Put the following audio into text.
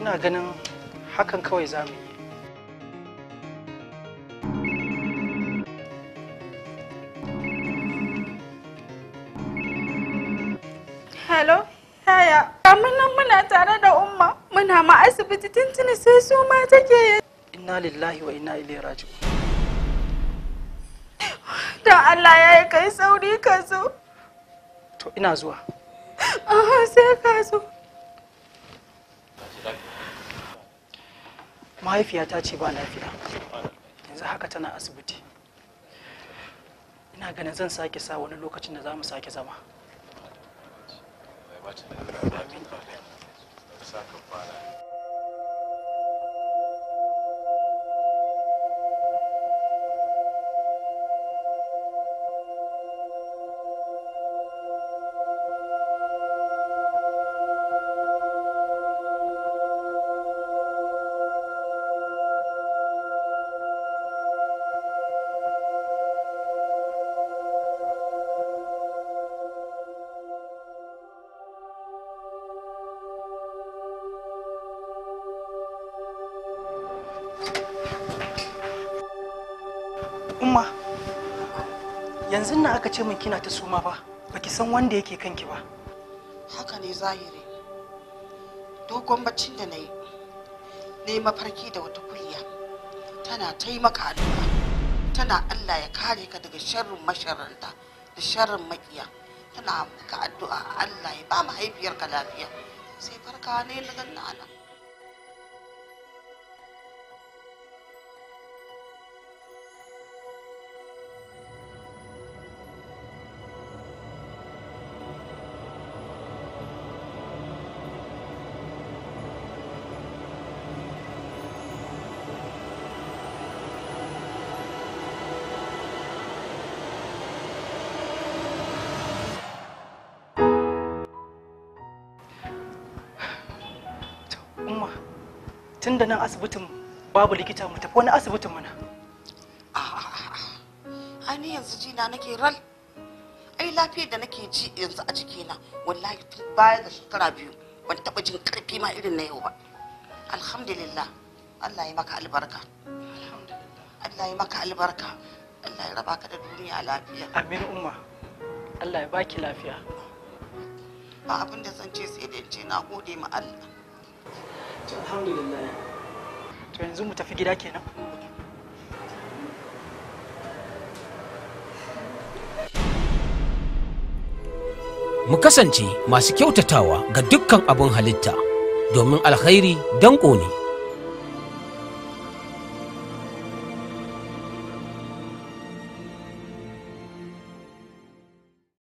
ina ganin hakan kawai za mu yi. Hello, yaya. Kamun nan muna tare da Umma. Muna ma asibiti tuntuni sai su ma take. Inna lillahi wa inna ilaihi raji'un. Dan Allah ya yi kai sauri ka zo. To ina zuwa. Sai ka zo. Mahaifiyata ce ba lafiya. Yanzu haka tana asibiti. Ina ganin zan sake sa wani lokacin da za mu sake zama. Amin. Umma, yanzu nan aka ce min kina ta suma ba, baki san wanda yake kanki ba. Haka ne zahiri. Dogon baccin da na yi mafarki da wata kuliya. Tana taimaka addu'a. Tana Allah ya kare ka daga sharrin masharanta da sharrin makiya. Tana maka addu'a Allah ya ba mahaifiyarka lafiya. Sai farka ne na ganna nan. Tun da nan asibitin babu likita mu tafi wani asibitin mana. Ni yanzu jina nake ral. Ai lafiyar da nake ji yanzu a jikina wallahi tun baya ga shekara 2 ban taba jin karfi ma irin na yau ba. Alhamdulillah. Allah ya maka albarka. Allah ya maka albarka. Allah ya raba ka da duniya lafiya. Amin umma. Allah ya baki lafiya. Ba abin da zan ce sai da in ce na gode ma Allah. Alhamdulillah. To yanzu mu tafi gida kenan. Mu kasance masu kyautatawa ga dukkan abin halitta domin alkhairi danƙo ne.